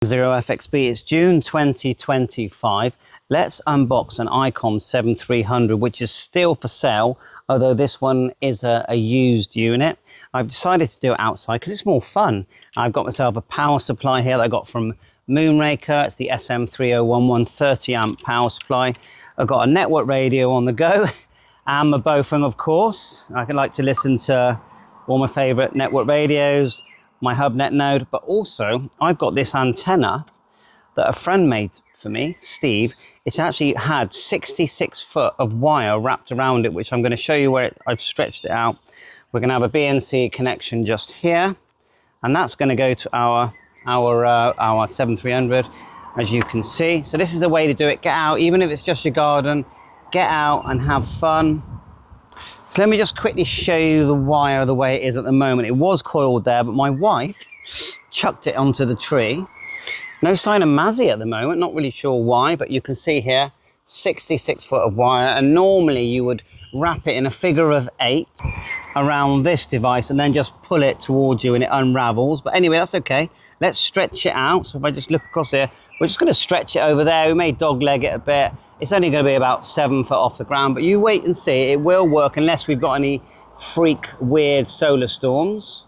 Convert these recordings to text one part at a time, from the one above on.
FXB. It's June 2025. Let's unbox an ICOM-7300, which is still for sale, although this one is a used unit. I've decided to do it outside because it's more fun. I've got myself a power supply here that I got from Moonraker. It's the SM3011 30 amp power supply. I've got a network radio on the go and my Bofang, of course. I can like to listen to all my favorite network radios, my HubNet node, but also I've got this antenna that a friend made for me, Steve. It's actually had 66 foot of wire wrapped around it, which I'm going to show you where I've stretched it out. We're going to have a BNC connection just here, and that's going to go to our 7300, as you can see. So this is the way to do it. Get out, even if it's just your garden, get out and have fun. So let me just quickly show you the wire the way it is at the moment. It was coiled there, but my wife chucked it onto the tree. No sign of Mazzy at the moment, not really sure why, but you can see here 66 foot of wire, and normally you would wrap it in a figure of 8 around this device and then just pull it towards you and it unravels. But anyway, that's okay. Let's stretch it out. So if I just look across here, we're just going to stretch it over there. We may dog leg it a bit. It's only going to be about 7 foot off the ground, but you wait and see. It will work unless we've got any freak weird solar storms.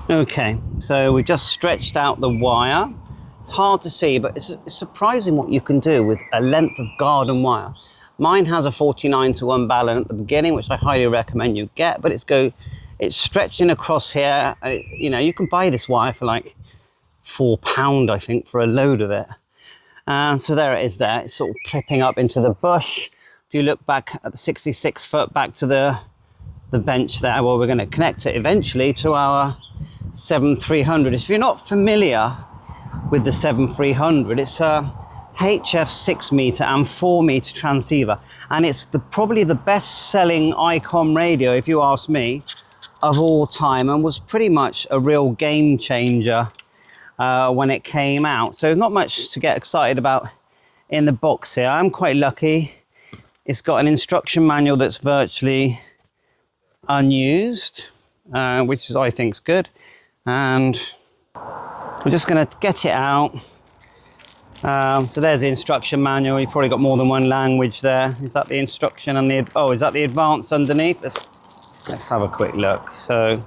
Okay, so we've just stretched out the wire. It's hard to see, but it's surprising what you can do with a length of garden wire. Mine has a 49:1 balance at the beginning, which I highly recommend you get, but it's stretching across here. And you know, you can buy this wire for like £4, I think, for a load of it. And so there it is there. It's sort of clipping up into the bush. If you look back at the 66 foot back to the bench there, well, we're going to connect it eventually to our 7300. If you're not familiar with the 7300, it's a HF 6 meter and 4 meter transceiver, and it's probably the best selling ICOM radio, if you ask me, of all time, and was pretty much a real game changer when it came out. So not much to get excited about in the box here. I'm quite lucky. It's got an instruction manual that's virtually unused, which is, I think, is good. And we're just going to get it out. So there's the instruction manual. You've probably got more than one language there. Is that the instruction and the, oh, is that the advanced underneath? Let's have a quick look. So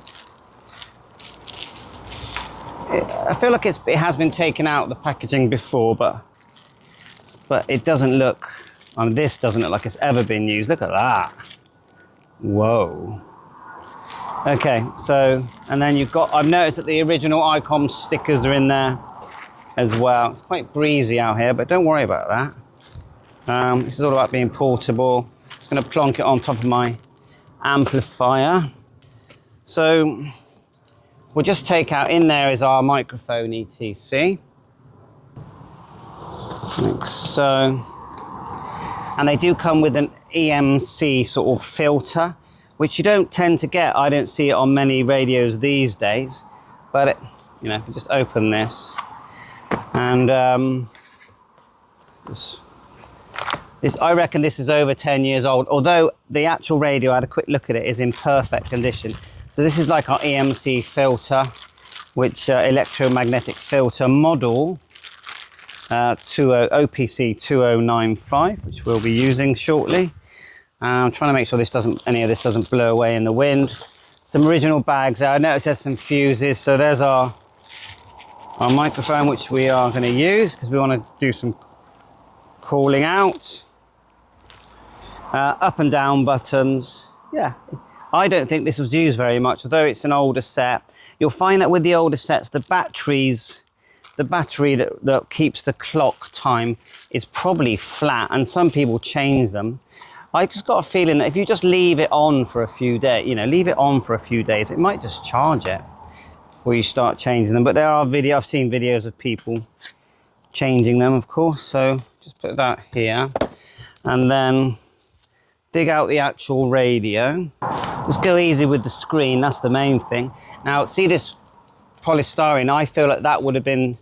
I feel like it has been taken out of the packaging before, but it doesn't look, I mean, this doesn't look like it's ever been used. Look at that. Whoa. Okay, so, and then you've got, I've noticed that the original ICOM stickers are in there as well. It's quite breezy out here, but don't worry about that. This is all about being portable. I'm just going to plonk it on top of my amplifier. So we'll just take out, in there is our microphone ETC, like so. And they do come with an EMC sort of filter, which you don't tend to get. I don't see it on many radios these days, but it, you know, if you just open this, and I reckon this is over 10 years old, although the actual radio, I had a quick look at it, is in perfect condition. So this is like our EMC filter, which electromagnetic filter model OPC 2095, which we'll be using shortly. I'm trying to make sure any of this doesn't blow away in the wind. Some original bags there. I noticed there's some fuses. So there's our microphone, which we are going to use because we want to do some calling out. Up and down buttons. Yeah, I don't think this was used very much, although it's an older set. You'll find that with the older sets, the battery that keeps the clock time is probably flat, and some people change them. I just got a feeling that if you just leave it on for a few days, it might just charge it before you start changing them. But there are I've seen videos of people changing them, of course. So just put that here, and then dig out the actual radio. Just go easy with the screen, that's the main thing. Now, see this polystyrene? I feel like that would have been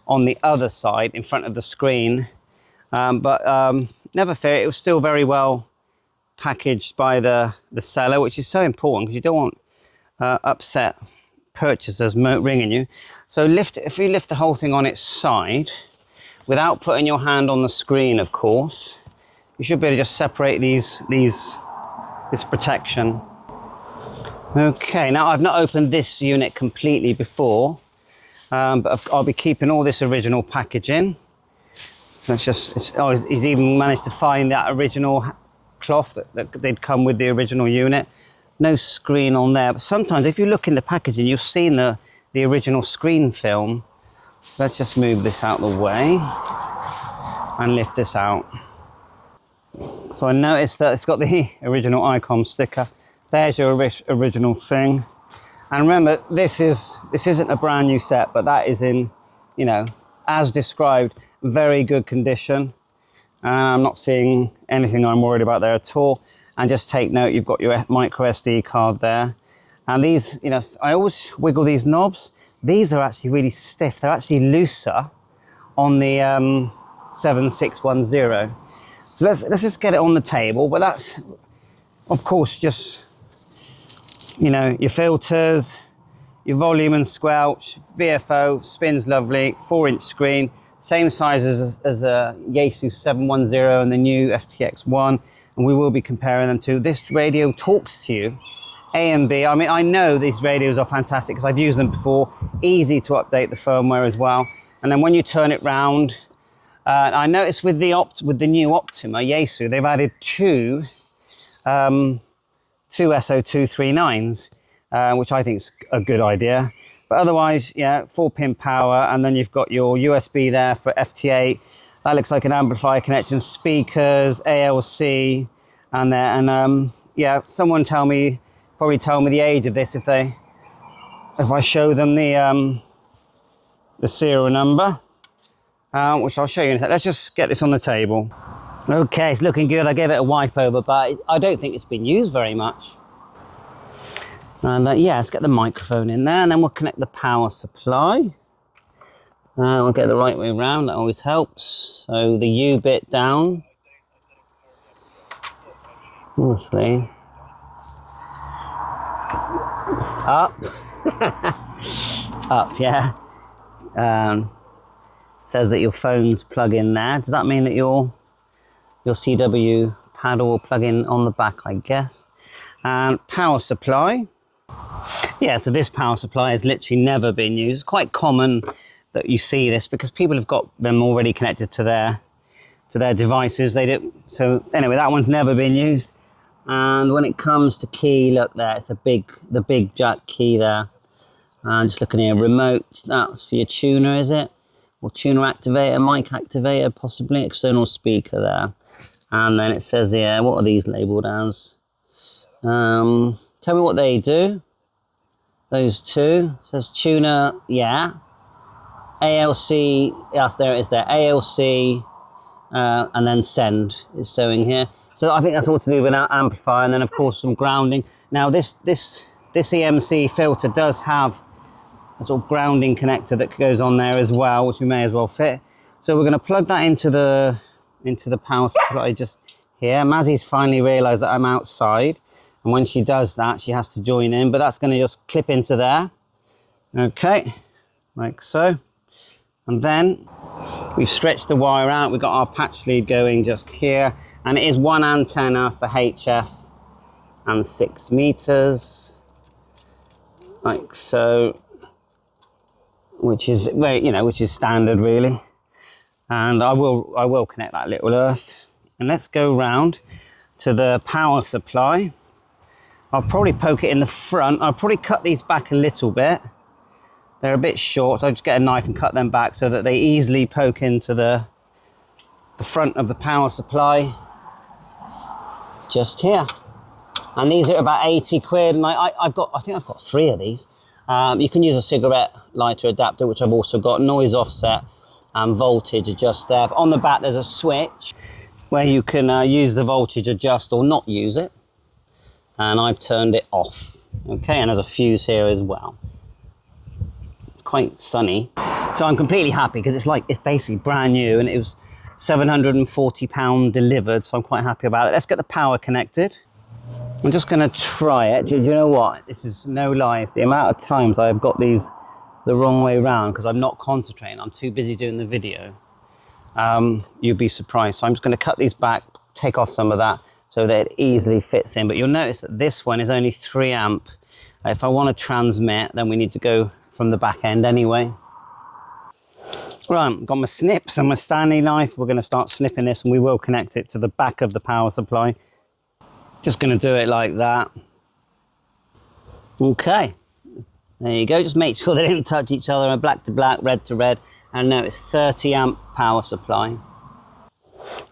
on the other side in front of the screen. But never fear, it was still very well packaged by the seller, which is so important because you don't want upset purchasers ringing you. So if you lift the whole thing on its side, without putting your hand on the screen, of course, you should be able to just separate this protection. Okay, now I've not opened this unit completely before, but I'll be keeping all this original packaging. He's even managed to find that original cloth that they'd come with the original unit. No screen on there, but sometimes if you look in the packaging, you've seen the original screen film. Let's just move this out of the way and lift this out. So I noticed that it's got the original ICOM sticker. There's your original thing. And remember, this isn't a brand new set, but that is in, you know, as described, very good condition. I'm not seeing anything I'm worried about there at all. And just take note, you've got your micro SD card there. And these, you know, I always wiggle these knobs. These are actually really stiff. They're actually looser on the 7610. So let's just get it on the table. But that's, of course, just, you know, your filters, your volume and squelch, VFO, spins lovely, 4-inch screen, same size as a Yaesu 710 and the new FTX1, and we will be comparing them to. This radio talks to you, A and B. I mean, I know these radios are fantastic because I've used them before, easy to update the firmware as well. And then when you turn it round, I noticed with the new Optima Yaesu, they've added two SO239s, which I think is a good idea. But otherwise, yeah, 4-pin power, and then you've got your USB there for FT8. That looks like an amplifier connection, speakers, ALC, and there. And yeah, someone probably tell me the age of this if I show them the serial number, which I'll show you in a sec. Let's just get this on the table. Okay, it's looking good. I gave it a wipe over, but I don't think it's been used very much. And yeah, let's get the microphone in there, and then we'll connect the power supply. We'll get the right way around, that always helps. So the U bit down. Mostly. Up. Up, yeah. Says that your phone's plug in there. Does that mean that your CW paddle will plug in on the back, I guess? And power supply. Yeah, so this power supply has literally never been used. It's quite common that you see this because people have got them already connected to their devices. They do. So anyway, that one's never been used. And when it comes to key, look there, it's the big jack key there. And just looking here, remote, that's for your tuner, is it? Or tuner activator, mic activator, possibly, external speaker there. And then it says here, what are these labeled as? Tell me what they do. Those two. It says tuner, yeah. ALC, yes, there it is there. ALC, and then send is showing here. So I think that's all to do with our amplifier, and then of course some grounding. Now this EMC filter does have a sort of grounding connector that goes on there as well, which we may as well fit. So we're going to plug that into the power supply just here. Mazzy's finally realised that I'm outside. And when she does that, she has to join in, but that's going to just clip into there. Okay, like so. And then we've stretched the wire out. We've got our patch lead going just here. And it is one antenna for HF and 6 meters. Like so. Which is, which is standard really. And I will connect that little earth. And let's go round to the power supply. I'll probably poke it in the front. I'll probably cut these back a little bit. They're a bit short, so I'll just get a knife and cut them back so that they easily poke into the front of the power supply. Just here. And these are about 80 quid, and I think I've got 3 of these. You can use a cigarette lighter adapter, which I've also got, noise offset and voltage adjust there. But on the back, there's a switch where you can use the voltage adjust or not use it. And I've turned it off. Okay, and there's a fuse here as well. It's quite sunny. So I'm completely happy because it's basically brand new, and it was £740 delivered, so I'm quite happy about it. Let's get the power connected. I'm just going to try it. Do you know what? This is no lies. The amount of times I've got these the wrong way around because I'm not concentrating. I'm too busy doing the video. You'd be surprised. So I'm just going to cut these back, take off some of that so that it easily fits in. But you'll notice that this one is only 3 amp. If I want to transmit, then we need to go from the back end anyway. Right, got my snips and my Stanley knife. We're going to start snipping this and we will connect it to the back of the power supply. Just going to do it like that. Okay, there you go. Just make sure they don't touch each other. Black to black, red to red. And now it's 30 amp power supply.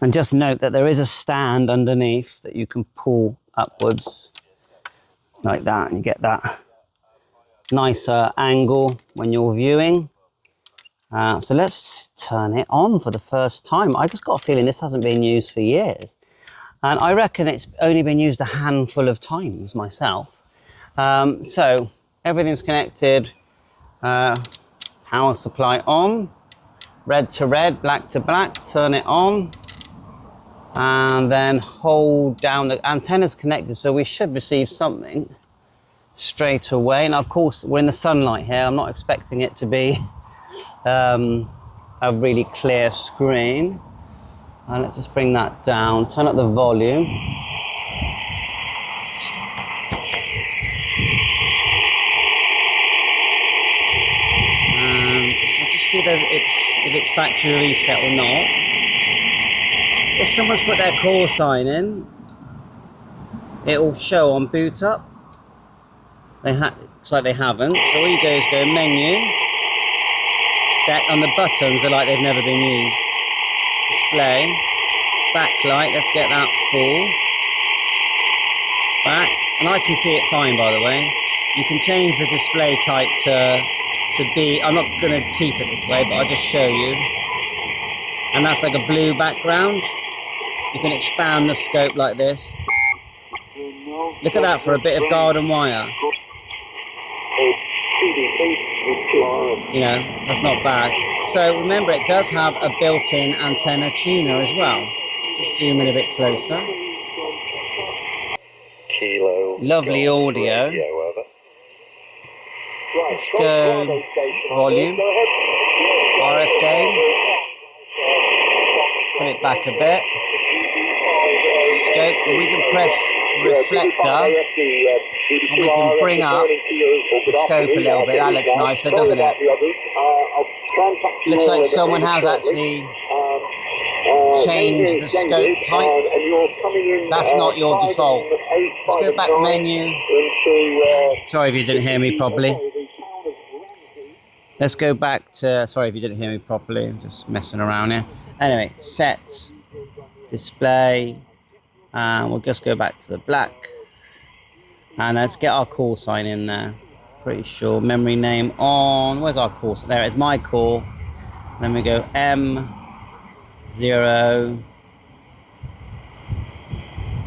And just note that there is a stand underneath that you can pull upwards like that. And you get that nicer angle when you're viewing. So let's turn it on for the first time. I just got a feeling this hasn't been used for years. And I reckon it's only been used a handful of times myself. So everything's connected. Power supply on. Red to red, black to black. Turn it on. And then hold down. The antenna's connected, so we should receive something straight away. And of course, we're in the sunlight here. I'm not expecting it to be a really clear screen. And let's just bring that down, turn up the volume. So just see if it's factory reset or not. If someone's put their call sign in, it will show on boot up. Looks like they haven't. So all you do is go menu, set, and the buttons are like they've never been used. Display, backlight, let's get that full. Back, and I can see it fine by the way. You can change the display type to be, I'm not going to keep it this way, but I'll just show you. And that's like a blue background. You can expand the scope like this. Look at that for a bit of garden wire. You know, that's not bad. So remember, it does have a built-in antenna tuner as well. Just zoom in a bit closer. Lovely audio. Let's go volume, RF gain. Put it back a bit. Scope, and we can press reflector, and we can bring up the scope a little bit. That looks nicer, doesn't it? Looks like someone has actually changed the scope type. That's not your default. Let's go back menu. Sorry if you didn't hear me properly. Let's go back to, sorry if you didn't hear me properly, I'm just messing around here. Anyway, set, display, and we'll just go back to the black. And let's get our call sign in there. Pretty sure, memory name on, where's our call sign? There, it's my call. Then we go M0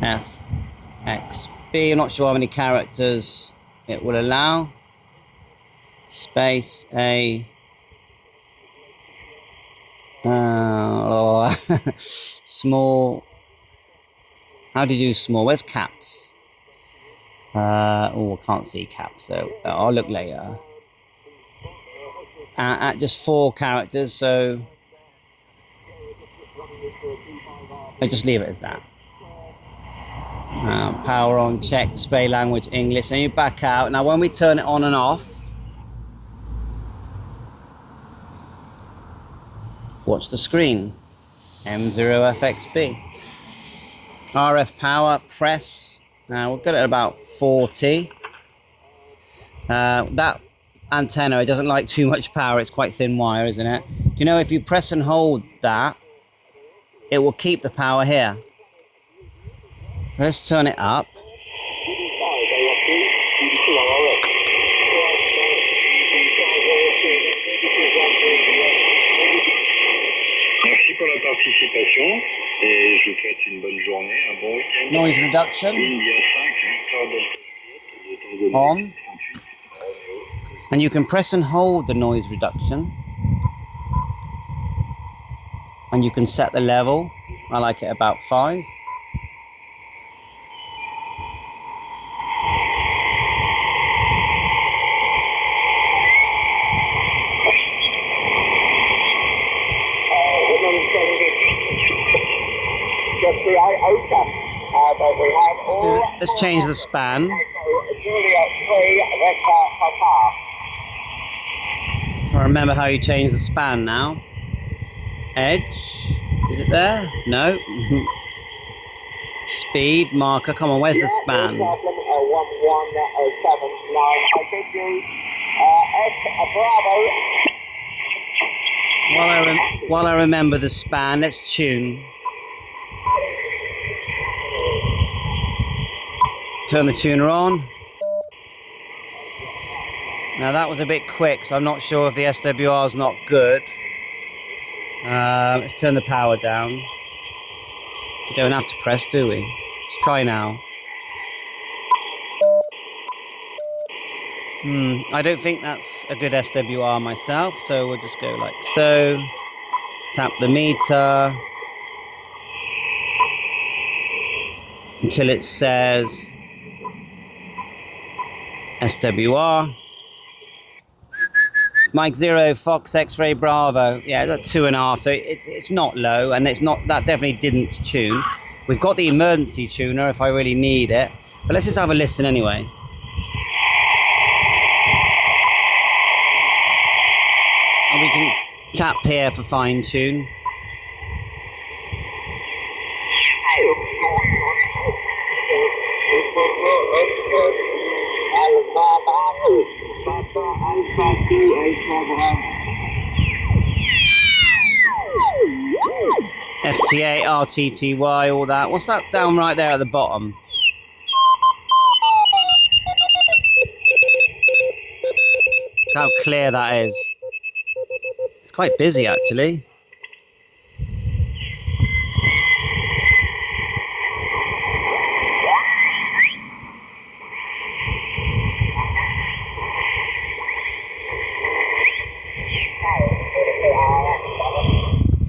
FXB. I'm not sure how many characters it will allow. Space A small. How do you do small? Where's caps? Oh, I can't see caps, so I'll look later. At just 4 characters, so I just leave it as that. Power on, check, display language, English, and you back out. Now when we turn it on and off, watch the screen. M0 FXB. RF power, press. Now we'll get it at about 40. That antenna, it doesn't like too much power. It's quite thin wire, isn't it? You know, if you press and hold that, it will keep the power here. Let's turn it up. Noise reduction on, and you can press and hold the noise reduction, and you can set the level. I like it about 5. just the iota. But we have all... Let's change the span. Julia 3, Victor Papa. I remember how you change the span now. Edge. Is it there? No. Speed marker. Come on, where's the span? No problem. 11779. I think you... Bravo. While I remember the span, let's tune. Turn the tuner on. Now that was a bit quick, so I'm not sure if the SWR is not good. Let's turn the power down. We don't have to press, do we? Let's try now. I don't think that's a good SWR myself, so we'll just go like so. Tap the meter until it says SWR. Mike 0, Fox X-Ray Bravo. Yeah, that's 2.5, so it's not low, and it's not, that definitely didn't tune. We've got the emergency tuner if I really need it, but let's just have a listen anyway. And we can tap here for fine tune. FTA, RTTY, all that. What's that down right there at the bottom? Look how clear that is. It's quite busy actually.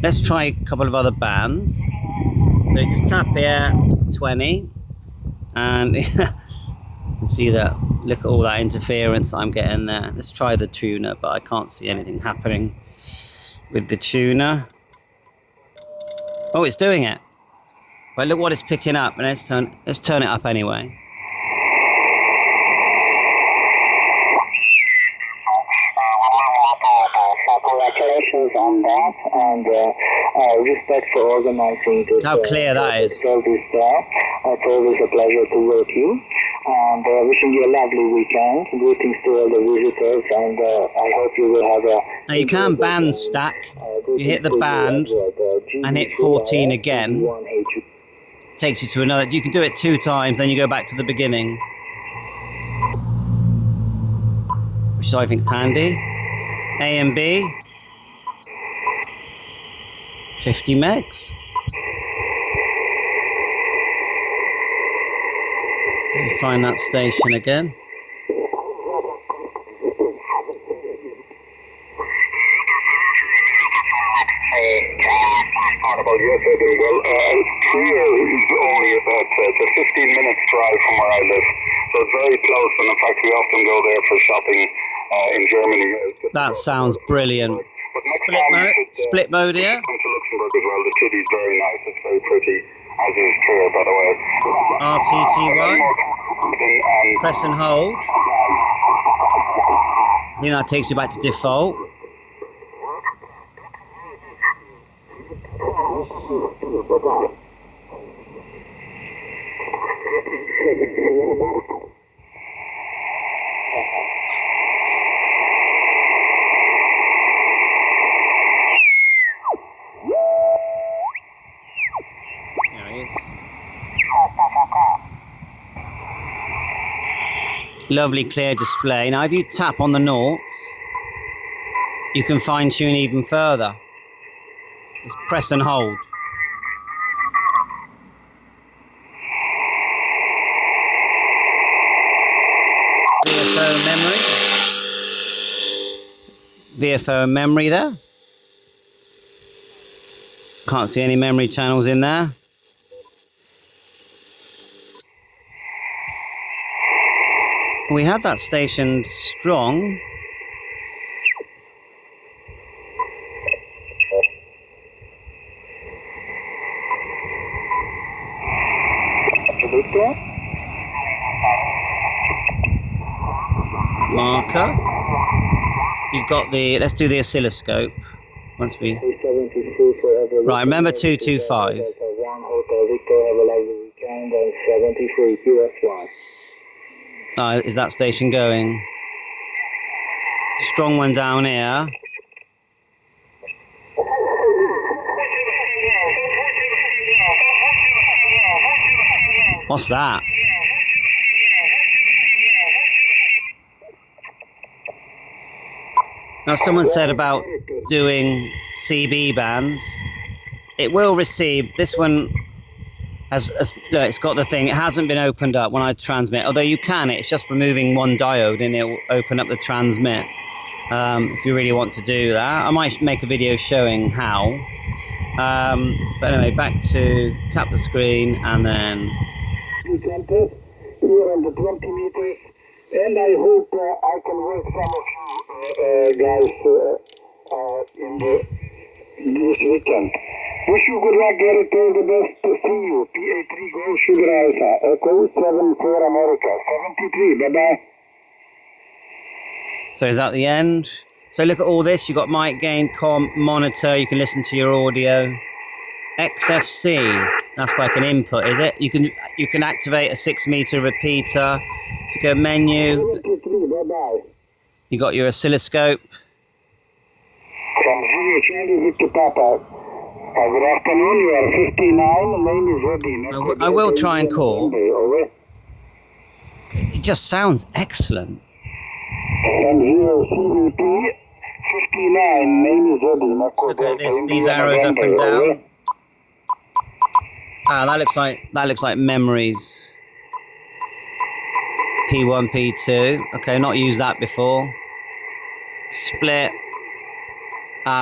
Let's try a couple of other bands. So you just tap here, 20, and you can see that, look at all that interference I'm getting there. Let's try the tuner, but I can't see anything happening with the tuner. Oh, it's doing it. But look what it's picking up, and let's turn it up anyway. Congratulations on that, and respect for organizing this. How clear that is. Service there. It's always a pleasure to work you, and wishing you a lovely weekend. Greetings to all the visitors, and I hope you will have a... Now you can band stack. You hit the band and hit 14 again. Takes you to another. You can do it 2 times, then you go back to the beginning, which I think is handy. A and B, 50 megs. Let me find that station again. Well, here is only about it's a 15-minute drive from where I live, so it's very close. And in fact, we often go there for shopping in Germany. That sounds brilliant. Split mode here. Come to Luxembourg as well. The city's very nice. It's very pretty, as is Trier, by the way. RTTY. Press and hold. I think that takes you back to default. There he is. Lovely clear display. Now if you tap on the noughts, you can fine tune even further. Just press and hold. VFO memory. VFO memory there. Can't see any memory channels in there. We had that stationed strong. Marker. You've got the, let's do the oscilloscope. Once we... Right, remember 225. Is that station going? Strong one down here. What's that? Now, someone said about doing CB bands. It will receive, this one has, look, it's got the thing, it hasn't been opened up when I transmit, although you can, it's just removing one diode and it will open up the transmit. If you really want to do that. I might make a video showing how. But anyway, back to tap the screen and then... Here on the 20 meters, and I hope I can work some of you guys this weekend. Wish you good luck, Garrett. All the best to see you. PA3 Go Sugar Alpha, Echo 74 America, 73. Bye-bye. So is that the end? So look at all this. You've got mic gain, comp, monitor. You can listen to your audio. XFC. That's like an input, is it? You can activate a 6-meter repeater. If you go menu, you got your oscilloscope. From Zero Charlie Victor Papa. Good afternoon. You are 59. Name is ready. I will try and call. It just sounds excellent. From Zero CVP 59. Name is ready. Look at this, these arrows up and down. Ah, that looks like memories. P1, P2. Okay, not used that before. Split.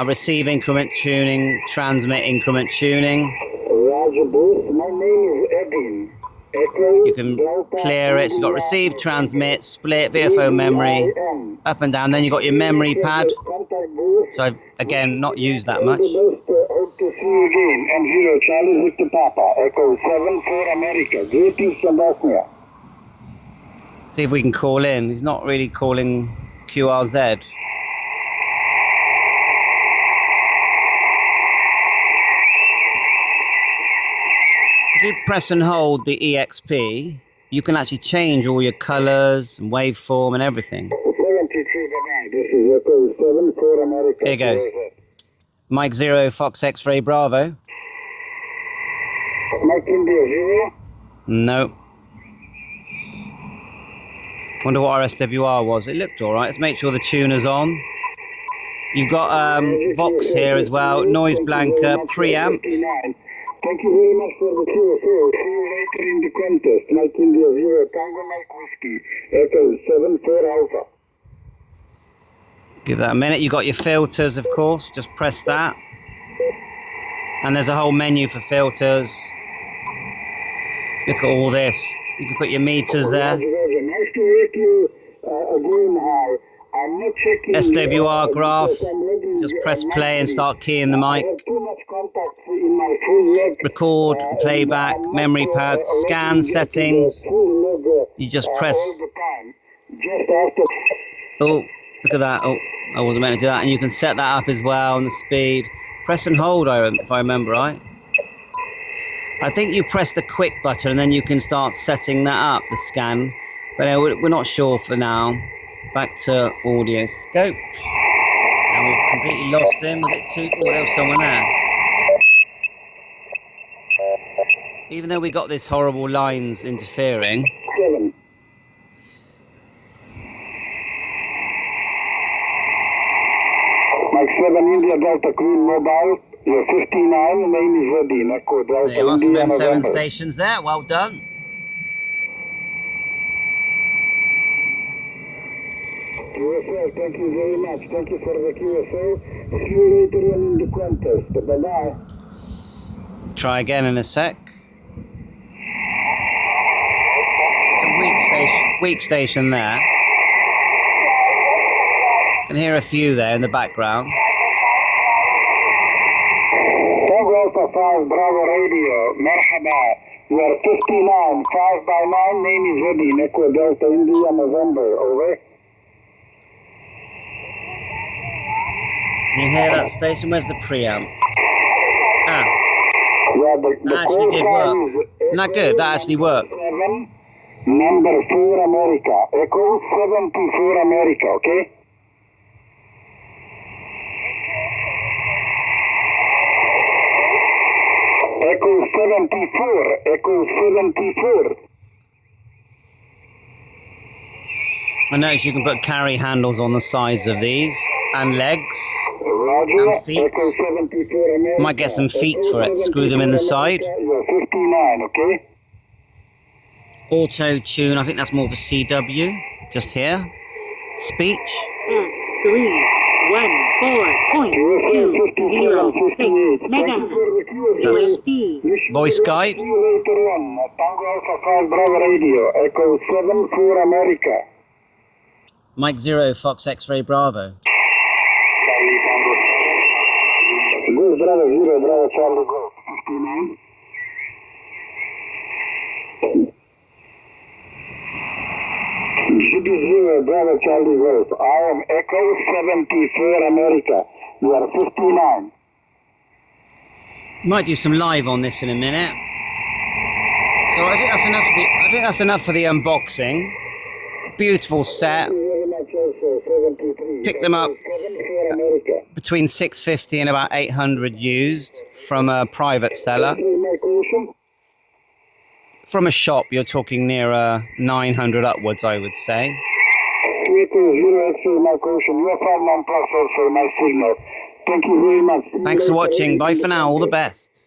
Receive increment tuning, transmit increment tuning. Roger, Bruce. My name is Edwin. You can clear it. So you've got receive, transmit, split, VFO memory, up and down. Then you've got your memory pad. So I've, again, not used that much. Hope to see you again. M0 Charlie Victor Papa, Echo 74 America. Greetings from Bosnia. See if we can call in. He's not really calling QRZ. If you press and hold the EXP, you can actually change all your colors and waveform and everything. 73, this is Echo 74 America. Here goes. Mike 0, Fox X-Ray Bravo. Mike India 0. No. Wonder what RSWR was. It looked all right. Let's make sure the tuner's on. You've got Vox here as well. Noise blanker, preamp. Thank you very much for the QFO. See you later in the contest. Mike India 0, Tango Mike Whiskey, Echo 74 Alpha. Give that a minute. You got your filters, of course. Just press that. And there's a whole menu for filters. Look at all this. You can put your meters there. Nice to meet you again. I'm not checking SWR graph. Just press play and start keying the mic. Record, playback, memory pads, scan settings. You just press. Oh, look at that. Oh, I wasn't meant to do that. And you can set that up as well on the speed. Press and hold, if I remember right. I think you press the quick button and then you can start setting that up, the scan. But we're not sure for now. Back to audio scope. And we've completely lost him. Was it too? Oh, there was someone there. Even though we got this horrible lines interfering. 7. Mike 7 India Delta Queen Mobile. You're 59. Name is ready. Echo Delta There are some India M7 November. stations there. Well done. QSL, thank you very much. Thank you for the QSL. See you later on in the contest. Bye-bye. Try again in a sec. It's a weak station there. Can hear a few there in the background. Tango Alpha 5 Bravo Radio. Merhaba. You are 59, 5 by 9, name is ready, Echo Delta India November, over. Can you hear that station? Where's the preamp? Ah, Yeah, the that actually did work. Isn't that good? That actually worked. Number 4 America, Echo 74 America, okay? Echo 74, Echo 74. I notice you can put carry handles on the sides of these, and legs, Roger, and feet. Echo 74 America. Might get some feet for it, screw them in the side. You're 59, okay? Auto tune, I think that's more of a CW, just here. Speech. 314.206 megahertz. That's speed. voice guide. See you later on. Tango Alpha 5 Bravo Radio, Echo 74 America. Mike 0, Fox X-Ray Bravo. Go Bravo 0, Bravo Charlie Go. 59. GB0, Bravo Charlie Golf. I am Echo 74 America. You are 59. Might do some live on this in a minute. So I think that's enough for the unboxing. Beautiful set. Pick them up between 650 and about 800 used from a private seller. From a shop, you're talking nearer 900 upwards, I would say. Thanks for watching. Bye for now. All the best.